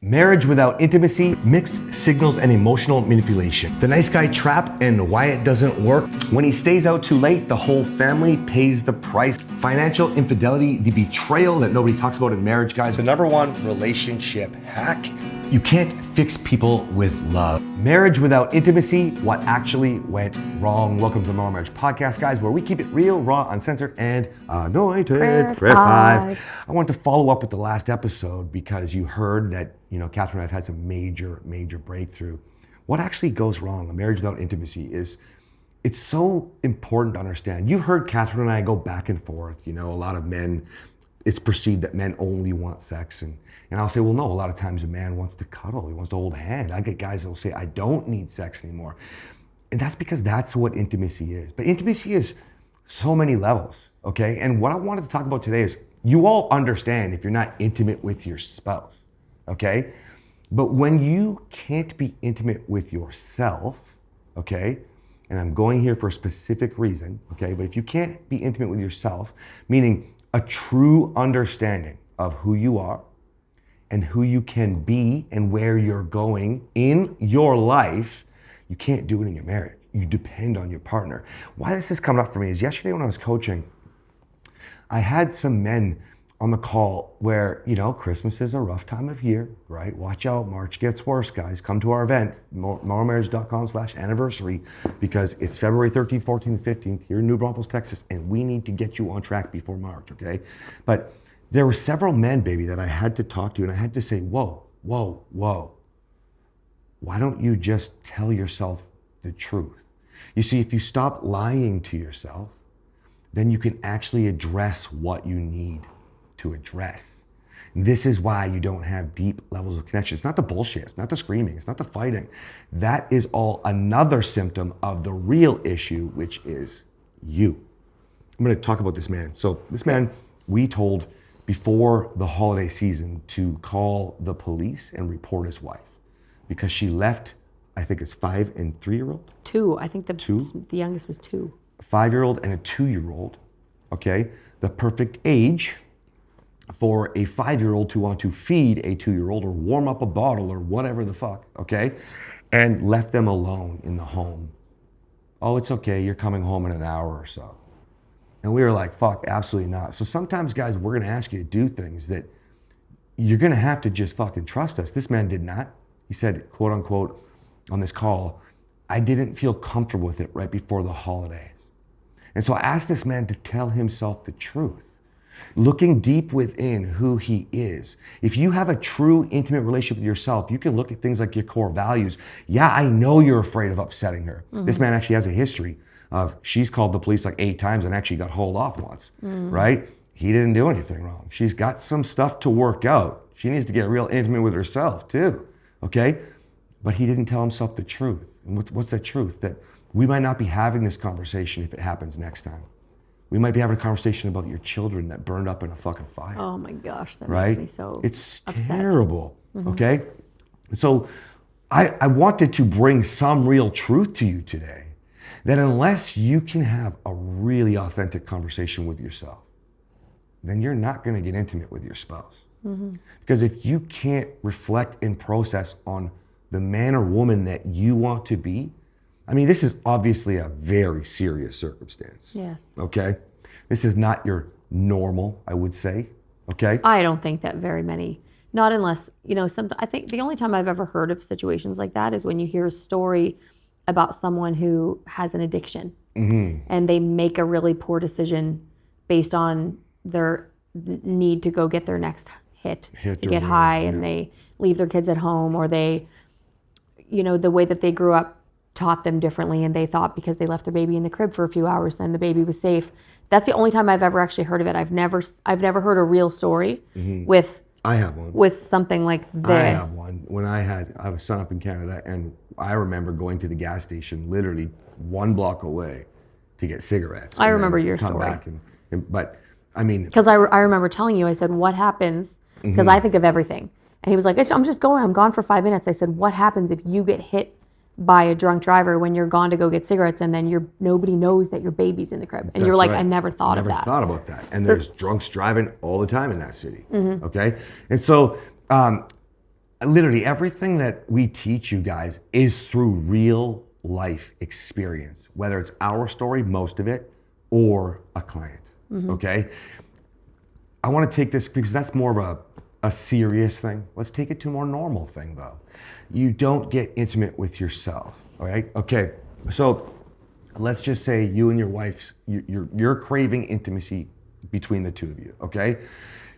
Marriage without intimacy, mixed signals and emotional manipulation. The nice guy trap and why it doesn't work. When he stays out too late, the whole family pays the price. Financial infidelity, the betrayal that nobody talks about in marriage, guys. The number one relationship hack. You can't fix people with love. Marriage without intimacy, what actually went wrong. Welcome to the Morrow Marriage Podcast, guys, where we keep it real, raw, uncensored, and anointed. Prayer 5. I want to follow up with the last episode because you heard that, Kathryn and I have had some major breakthrough. What actually goes wrong? A marriage without intimacy it's so important to understand. You've heard Kathryn and I go back and forth. A lot of men, it's perceived that men only want sex. And I'll say, well, no, a lot of times a man wants to cuddle. He wants to hold a hand. I get guys that will say, I don't need sex anymore. And that's because that's what intimacy is. But intimacy is so many levels, okay? And what I wanted to talk about today is you all understand if you're not intimate with your spouse, okay? But when you can't be intimate with yourself, okay? And I'm going here for a specific reason, okay? But if you can't be intimate with yourself, meaning a true understanding of who you are and who you can be and where you're going in your life, you can't do it in your marriage. You depend on your partner. Why this is coming up for me is yesterday when I was coaching, I had some men on the call where, Christmas is a rough time of year, right? Watch out, March gets worse, guys. Come to our event, morrowmarriage.com/anniversary, because it's February 13th, 14th, and 15th here in New Braunfels, Texas, and we need to get you on track before March, okay? But there were several men, baby, that I had to talk to, and I had to say, whoa. Why don't you just tell yourself the truth? You see, if you stop lying to yourself, then you can actually address what you need to address. This is why you don't have deep levels of connection. It's not the bullshit, it's not the screaming, it's not the fighting. That is all another symptom of the real issue, which is you. I'm gonna talk about this man. So this man, we told before the holiday season to call the police and report his wife because she left, I think it's 5 and 3-year-old? 2, I think the youngest was 2. A 5-year-old and a 2-year-old, okay? The perfect age for a 5-year-old to want to feed a 2-year-old or warm up a bottle or whatever the fuck, okay? And left them alone in the home. Oh, it's okay, you're coming home in an hour or so. And we were like, fuck, absolutely not. So sometimes, guys, we're gonna ask you to do things that you're gonna have to just fucking trust us. This man did not. He said, quote unquote, on this call, I didn't feel comfortable with it right before the holidays. And so I asked this man to tell himself the truth. Looking deep within who he is. If you have a true intimate relationship with yourself, you can look at things like your core values. Yeah, I know you're afraid of upsetting her. Mm-hmm. This man actually has a history of she's called the police like 8 times and actually got hauled off once, right? He didn't do anything wrong. She's got some stuff to work out. She needs to get real intimate with herself too, okay? But he didn't tell himself the truth. And what's that truth? That we might not be having this conversation if it happens next time. We might be having a conversation about your children that burned up in a fucking fire. Oh my gosh, that right? makes me so It's upset. terrible, okay? So I wanted to bring some real truth to you today, that unless you can have a really authentic conversation with yourself, then you're not gonna get intimate with your spouse. Because if you can't reflect and process on the man or woman that you want to be, I mean, this is obviously a very serious circumstance. Yes. Okay? This is not your normal, I would say. Okay? I don't think that very many, not unless, I think the only time I've ever heard of situations like that is when you hear a story about someone who has an addiction and they make a really poor decision based on their need to go get their next hit to get high, and they leave their kids at home, or they, the way that they grew up taught them differently, and they thought because they left their baby in the crib for a few hours, then the baby was safe. That's the only time I've ever actually heard of it. I've never heard a real story with. I have one. With something like this. I have one. When I have a son up in Canada, and I remember going to the gas station literally 1 block away to get cigarettes. I remember your come story. Back but I mean, because I remember telling you, I said, what happens? Because I think of everything. And he was like, I'm just going. I'm gone for 5 minutes. I said, what happens if you get hit by a drunk driver when you're gone to go get cigarettes, and then nobody knows that your baby's in the crib? And you're like, right. I never thought of that. Never thought about that. And there's drunks driving all the time in that city. Okay? And so literally everything that we teach you guys is through real life experience, whether it's our story, most of it, or a client. Okay? I want to take this because that's more of a serious thing. Let's take it to a more normal thing though. You don't get intimate with yourself. All right? Okay. So let's just say you and your wife, you're craving intimacy between the two of you. Okay?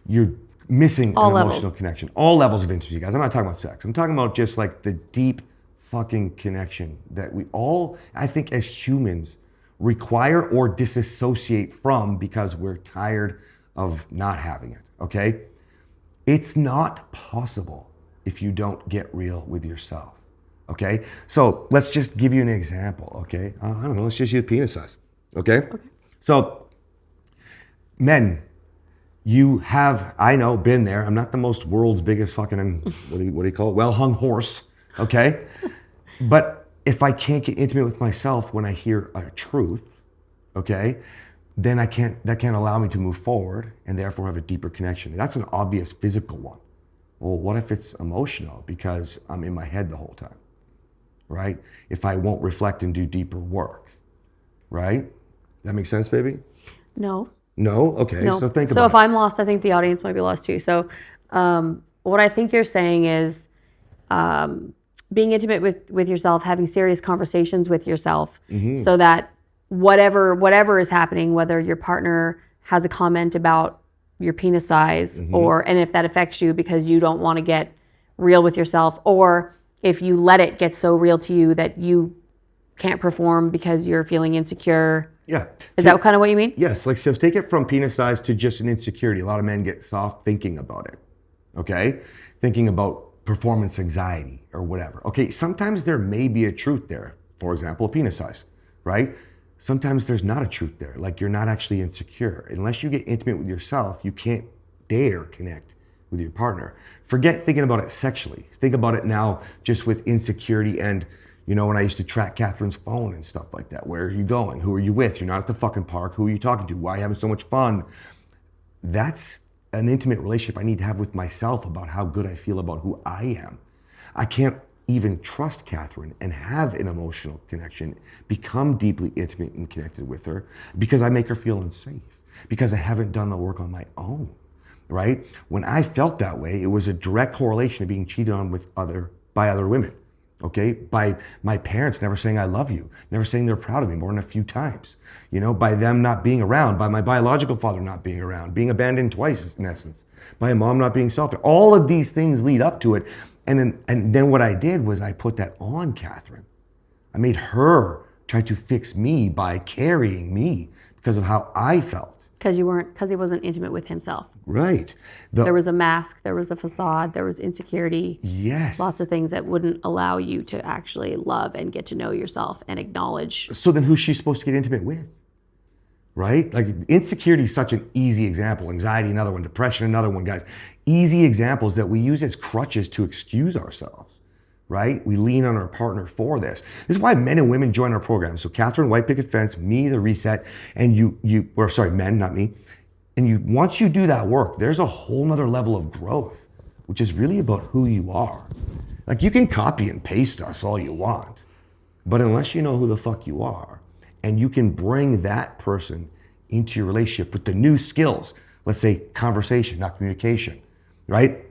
You're missing All an levels. emotional connection. All levels of intimacy, guys. I'm not talking about sex. I'm talking about just like the deep fucking connection that we all, I think as humans, require or disassociate from because we're tired of not having it, okay? It's not possible if you don't get real with yourself, okay? So let's just give you an example, okay? I don't know, let's just use penis size, okay? So men, you have, I know, been there. I'm not the most world's biggest fucking, what do you call it? Well-hung horse, okay? But if I can't get intimate with myself when I hear a truth, okay, then that can't allow me to move forward and therefore have a deeper connection. That's an obvious physical one. Well, what if it's emotional because I'm in my head the whole time, right? If I won't reflect and do deeper work, right? That makes sense, baby? No. No? Okay, No. so think So about if it. I'm lost, I think the audience might be lost too. So what I think you're saying is being intimate with yourself, having serious conversations with yourself so that whatever is happening, whether your partner has a comment about your penis size and if that affects you because you don't want to get real with yourself, or if you let it get so real to you that you can't perform because you're feeling insecure. Yeah. Is that kind of what you mean? Yes, like so take it from penis size to just an insecurity. A lot of men get soft thinking about it, okay? Thinking about performance anxiety or whatever. Okay, sometimes there may be a truth there. For example, penis size, right? Sometimes there's not a truth there. Like you're not actually insecure. Unless you get intimate with yourself, you can't dare connect with your partner. Forget thinking about it sexually. Think about it now just with insecurity and, you know, when I used to track Kathryn's phone and stuff like that. Where are you going? Who are you with? You're not at the fucking park. Who are you talking to? Why are you having so much fun? That's an intimate relationship I need to have with myself about how good I feel about who I am. I can't even trust Kathryn and have an emotional connection, become deeply intimate and connected with her because I make her feel unsafe, because I haven't done the work on my own, right? When I felt that way, it was a direct correlation to being cheated on by other women, okay? By my parents never saying I love you, never saying they're proud of me more than a few times, you know, by them not being around, by my biological father not being around, being abandoned twice in essence, by a mom not being selfish. All of these things lead up to it. And then what I did was I put that on Kathryn. I made her try to fix me by carrying me because of how I felt. Because he wasn't intimate with himself. Right. There was a mask, there was a facade, there was insecurity. Yes. Lots of things that wouldn't allow you to actually love and get to know yourself and acknowledge. So then who's she supposed to get intimate with? Right? Like insecurity is such an easy example. Anxiety, another one. Depression, another one, guys. Easy examples that we use as crutches to excuse ourselves, right? We lean on our partner for this. This is why men and women join our program. So Kathryn, White Picket Fence, me, the Reset, and men, not me. And once you do that work, there's a whole nother level of growth, which is really about who you are. Like you can copy and paste us all you want, but unless you know who the fuck you are, and you can bring that person into your relationship with the new skills, let's say conversation, not communication, right?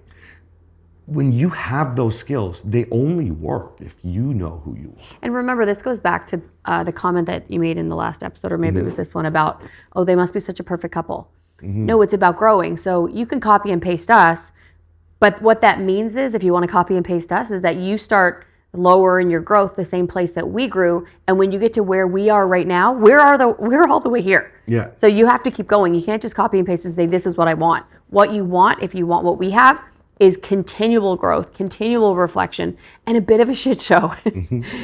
When you have those skills, they only work if you know who you are. And remember, this goes back to the comment that you made in the last episode, or maybe it was this one about, oh, they must be such a perfect couple. No, it's about growing. So you can copy and paste us, but what that means is, if you want to copy and paste us, is that you start lower in your growth, the same place that we grew, and when you get to where we are right now, we're all the way here. Yeah. So you have to keep going. You can't just copy and paste and say, this is what I want. What you want, if you want what we have, is continual growth, continual reflection, and a bit of a shit show.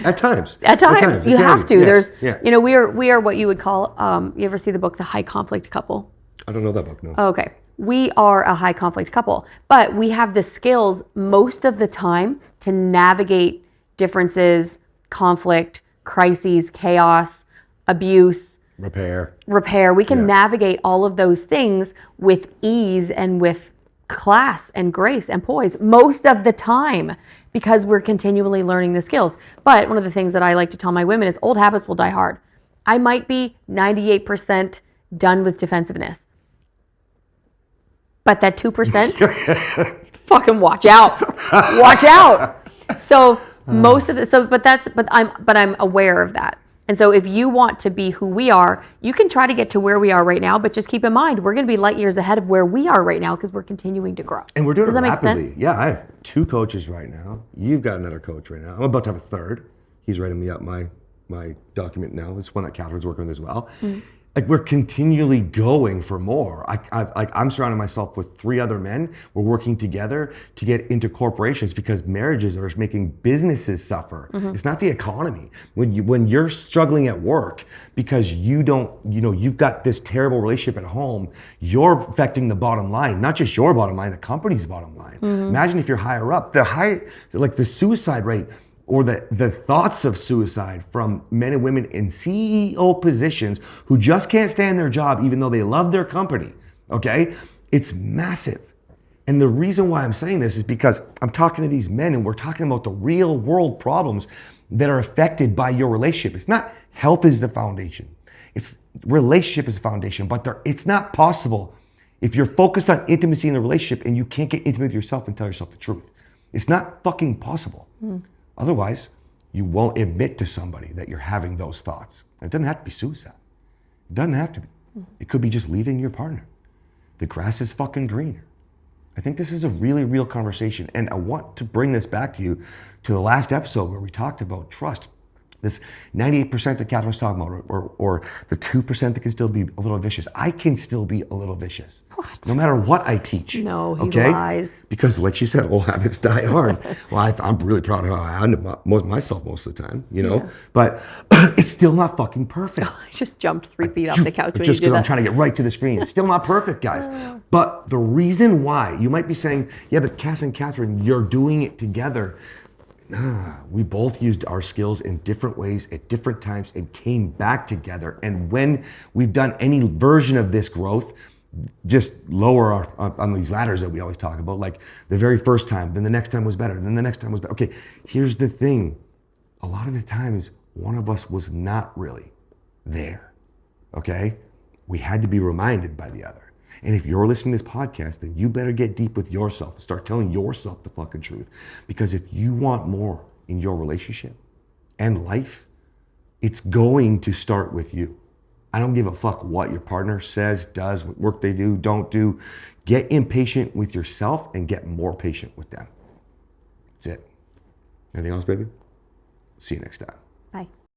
At times. At times. You have to. Yeah. There's, yeah. you know, we are what you would call, you ever see the book, The High Conflict Couple? I don't know that book, no. Okay. We are a high conflict couple, but we have the skills most of the time to navigate differences, conflict, crises, chaos, abuse, Repair. We can navigate all of those things with ease and with class and grace and poise most of the time because we're continually learning the skills. But one of the things that I like to tell my women is old habits will die hard. I might be 98% done with defensiveness, but that 2%, fucking watch out. Watch out. So most of it, but I'm aware of that. And so if you want to be who we are, you can try to get to where we are right now, but just keep in mind, we're going to be light years ahead of where we are right now because we're continuing to grow. And we're doing Does it that make rapidly. sense? Yeah, I have 2 coaches right now. You've got another coach right now. I'm about to have a third. He's writing me up my document now. It's one that Kathryn's working with as well. Mm-hmm. Like we're continually going for more. I'm surrounding myself with 3 other men. We're working together to get into corporations because marriages are making businesses suffer. Mm-hmm. It's not the economy. When you're struggling at work because you've got this terrible relationship at home, you're affecting the bottom line, not just your bottom line, the company's bottom line. Mm-hmm. Imagine if you're higher up, the suicide rate or the thoughts of suicide from men and women in CEO positions who just can't stand their job even though they love their company, okay? It's massive. And the reason why I'm saying this is because I'm talking to these men and we're talking about the real world problems that are affected by your relationship. It's not health is the foundation. It's relationship is the foundation, but it's not possible if you're focused on intimacy in the relationship and you can't get intimate with yourself and tell yourself the truth. It's not fucking possible. Otherwise, you won't admit to somebody that you're having those thoughts. It doesn't have to be suicide. It doesn't have to be. It could be just leaving your partner. The grass is fucking greener. I think this is a really real conversation. And I want to bring this back to you to the last episode where we talked about trust. This 98% that Kathryn was talking about, or the 2% that can still be a little vicious. I can still be a little vicious. What? No matter what I teach. No, he lies. Because like she said, old habits die hard. Well, I'm really proud of how I handle myself most of the time, Yeah. But it's still not fucking perfect. I just jumped 3 feet off the couch when just you did because I'm that. trying to get right to the screen. It's still not perfect, guys. But the reason why, you might be saying, yeah, but Cass and Kathryn, you're doing it together. Nah, we both used our skills in different ways at different times and came back together. And when we've done any version of this growth, just lower on these ladders that we always talk about, like the very first time, then the next time was better, then the next time was better. Okay, here's the thing. A lot of the times, one of us was not really there, okay? We had to be reminded by the other. And if you're listening to this podcast, then you better get deep with yourself and start telling yourself the fucking truth. Because if you want more in your relationship and life, it's going to start with you. I don't give a fuck what your partner says, does, what work they do, don't do. Get impatient with yourself and get more patient with them. That's it. Anything else, baby? See you next time. Bye.